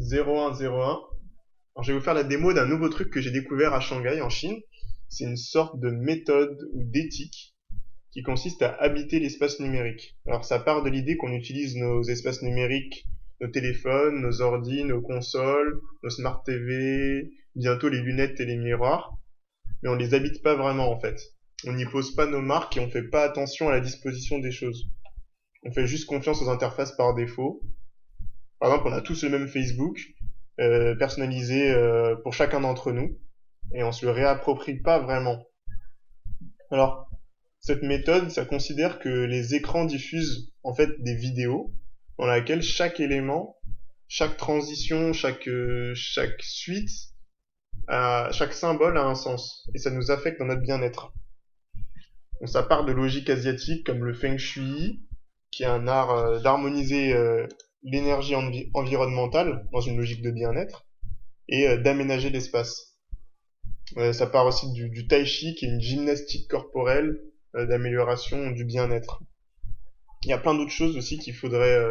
0101. Alors, je vais vous faire la démo d'un nouveau truc que j'ai découvert à Shanghai, en Chine. C'est une sorte de méthode ou d'éthique qui consiste à habiter l'espace numérique. Alors, ça part de l'idée qu'on utilise nos espaces numériques, nos téléphones, nos ordis, nos consoles, nos smart TV, bientôt les lunettes et les miroirs, mais on les habite pas vraiment en fait. On n'y pose pas nos marques et on fait pas attention à la disposition des choses. On fait juste confiance aux interfaces par défaut. Par exemple, on a tous le même Facebook, personnalisé pour chacun d'entre nous, et on se le réapproprie pas vraiment. Alors, cette méthode, ça considère que les écrans diffusent en fait des vidéos dans laquelle chaque élément, chaque transition, chaque suite, chaque symbole a un sens, et ça nous affecte dans notre bien-être. Donc ça part de logiques asiatiques comme le Feng Shui, qui est un art d'harmoniser l'énergie environnementale dans une logique de bien-être et d'aménager l'espace. Ça part aussi du Tai Chi, qui est une gymnastique corporelle d'amélioration du bien-être. Il y a plein d'autres choses aussi qu'il faudrait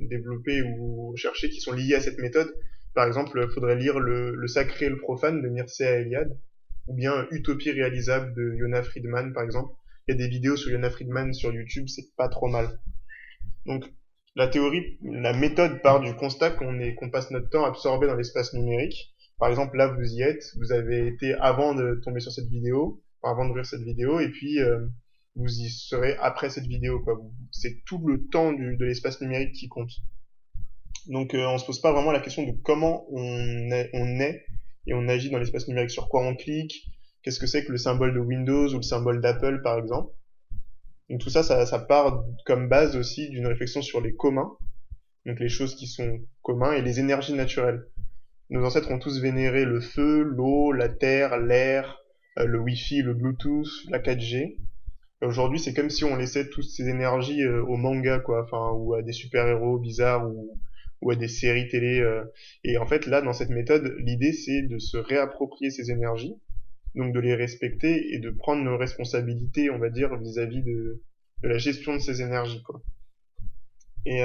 développer ou chercher qui sont liées à cette méthode. Par exemple, il faudrait lire le Sacré et le Profane de Mircea Eliade, ou bien Utopie réalisable de Yona Friedman, par exemple. Il y a des vidéos sur Yona Friedman sur YouTube, c'est pas trop mal. Donc, la méthode part du constat qu'on passe notre temps absorbé dans l'espace numérique. Par exemple, là, vous y êtes, vous avez été avant de tomber sur cette vidéo, enfin, avant d'ouvrir cette vidéo, et puis vous y serez après cette vidéo, quoi. C'est tout le temps de l'espace numérique qui compte. Donc, on se pose pas vraiment la question de comment on est et on agit dans l'espace numérique, sur quoi on clique, qu'est-ce que c'est que le symbole de Windows ou le symbole d'Apple, par exemple. Donc tout ça, ça part comme base aussi d'une réflexion sur les communs, donc les choses qui sont communs, et les énergies naturelles. Nos ancêtres ont tous vénéré le feu, l'eau, la terre, l'air, le Wi-Fi, le Bluetooth, la 4G. Et aujourd'hui, c'est comme si on laissait toutes ces énergies au manga, quoi, enfin, ou à des super-héros bizarres, ou à des séries télé. Et en fait, là, dans cette méthode, l'idée, c'est de se réapproprier ces énergies, donc de les respecter et de prendre nos responsabilités, on va dire, vis-à-vis de la gestion de ces énergies, quoi. Et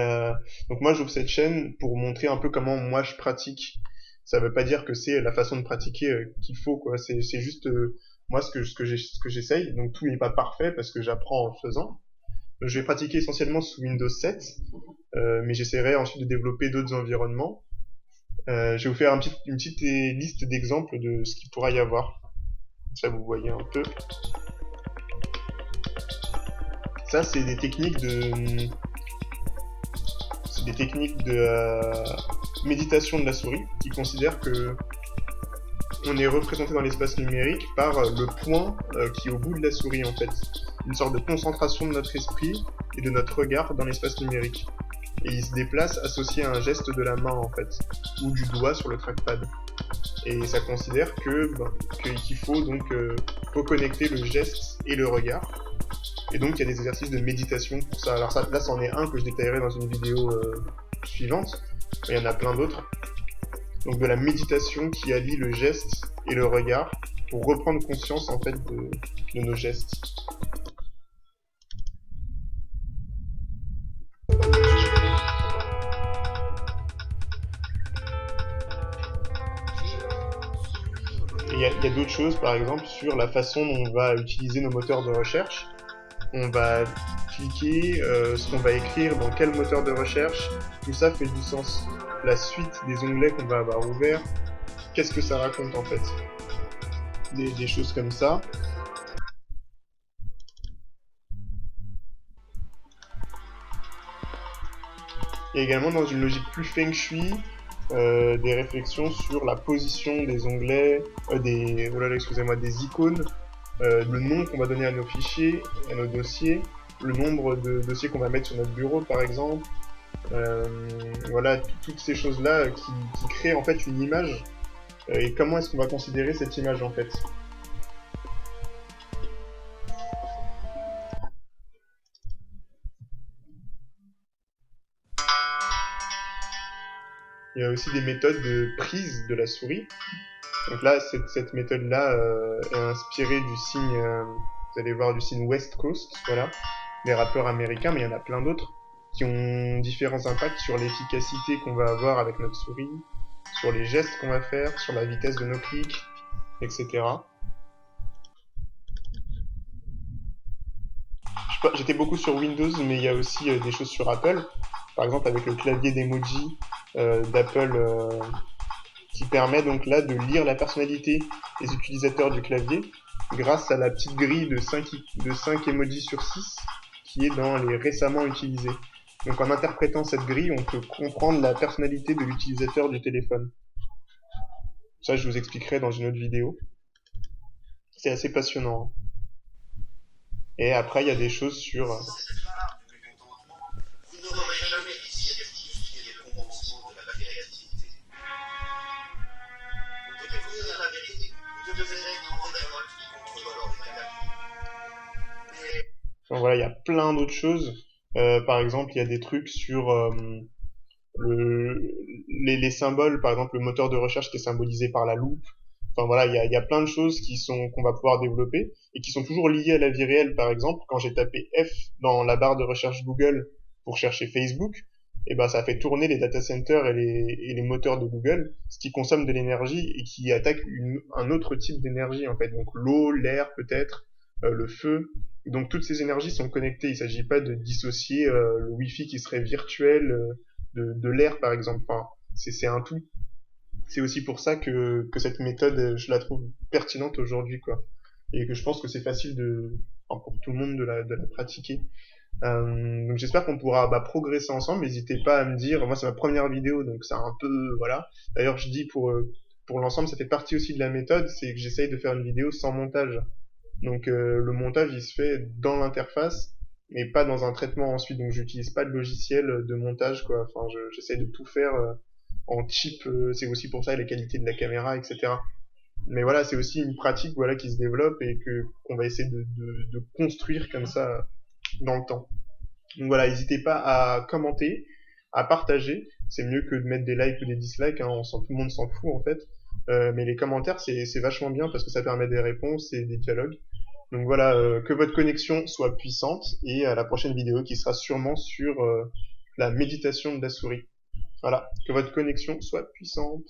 donc moi, j'ouvre cette chaîne pour montrer un peu comment moi je pratique. Ça veut pas dire que c'est la façon de pratiquer qu'il faut, quoi. C'est juste moi ce que j'essaye. Donc tout n'est pas parfait parce que j'apprends en faisant. Donc, je vais pratiquer essentiellement sous Windows 7, mais j'essaierai ensuite de développer d'autres environnements. Je vais vous faire une petite liste d'exemples de ce qu'il pourra y avoir. Ça, vous voyez un peu. Ça, c'est des techniques de méditation de la souris qui considèrent que on est représenté dans l'espace numérique par le point qui est au bout de la souris, en fait. Une sorte de concentration de notre esprit et de notre regard dans l'espace numérique. Et il se déplace associé à un geste de la main, en fait, ou du doigt sur le trackpad. Et ça considère qu'il faut donc reconnecter le geste et le regard. Et donc il y a des exercices de méditation pour ça. Alors là, c'en est un que je détaillerai dans une vidéo suivante, mais il y en a plein d'autres. Donc de la méditation qui allie le geste et le regard pour reprendre conscience en fait de nos gestes. Il y a d'autres choses, par exemple, sur la façon dont on va utiliser nos moteurs de recherche. On va cliquer, ce qu'on va écrire, dans quel moteur de recherche, tout ça fait du sens. La suite des onglets qu'on va avoir ouverts, qu'est-ce que ça raconte en fait? Des choses comme ça. Et également dans une logique plus feng shui, des réflexions sur la position des onglets, des icônes, le nom qu'on va donner à nos fichiers, à nos dossiers, le nombre de dossiers qu'on va mettre sur notre bureau par exemple. Voilà, toutes ces choses-là qui créent en fait une image. Et comment est-ce qu'on va considérer cette image en fait? Il y a aussi des méthodes de prise de la souris. Donc là, cette méthode-là est inspirée du signe, vous allez voir, du signe West Coast, voilà, des rappeurs américains, mais il y en a plein d'autres qui ont différents impacts sur l'efficacité qu'on va avoir avec notre souris, sur les gestes qu'on va faire, sur la vitesse de nos clics, etc. J'étais beaucoup sur Windows, mais il y a aussi des choses sur Apple. Par exemple, avec le clavier d'emoji d'Apple qui permet donc là de lire la personnalité des utilisateurs du clavier grâce à la petite grille de 5 emojis sur 6 qui est dans les récemment utilisés. Donc en interprétant cette grille, on peut comprendre la personnalité de l'utilisateur du téléphone. Ça, je vous expliquerai dans une autre vidéo. C'est assez passionnant. Et après, il y a des choses sur... Enfin, voilà, il y a plein d'autres choses. Par exemple, il y a des trucs sur les symboles, par exemple le moteur de recherche qui est symbolisé par la loupe. Enfin voilà, il y a plein de choses qu'on va pouvoir développer et qui sont toujours liées à la vie réelle. Par exemple, quand j'ai tapé F dans la barre de recherche Google pour chercher Facebook, et ben ça fait tourner les data centers et les moteurs de Google, ce qui consomme de l'énergie et qui attaque un autre type d'énergie en fait. Donc l'eau, l'air peut-être, le feu. Donc toutes ces énergies sont connectées. Il ne s'agit pas de dissocier le Wi-Fi qui serait virtuel de l'air par exemple. Enfin, c'est un tout. C'est aussi pour ça que cette méthode, je la trouve pertinente aujourd'hui, quoi. Et que je pense que c'est facile enfin, pour tout le monde de la pratiquer. Donc j'espère qu'on pourra progresser ensemble. N'hésitez pas à me dire, moi c'est ma première vidéo, donc c'est un peu, voilà. D'ailleurs je dis pour l'ensemble, ça fait partie aussi de la méthode, c'est que j'essaye de faire une vidéo sans montage. Donc le montage il se fait dans l'interface, mais pas dans un traitement ensuite. Donc j'utilise pas de logiciel de montage, quoi. Enfin j'essaye de tout faire en cheap, c'est aussi pour ça les qualités de la caméra, etc. Mais voilà, c'est aussi une pratique voilà qui se développe et que qu'on va essayer de construire comme ça dans le temps. Donc voilà, n'hésitez pas à commenter, à partager. C'est mieux que de mettre des likes ou des dislikes, hein, tout le monde s'en fout en fait. Mais les commentaires, c'est vachement bien parce que ça permet des réponses et des dialogues. Donc voilà, que votre connexion soit puissante et à la prochaine vidéo qui sera sûrement sur la méditation de la souris. Voilà, que votre connexion soit puissante.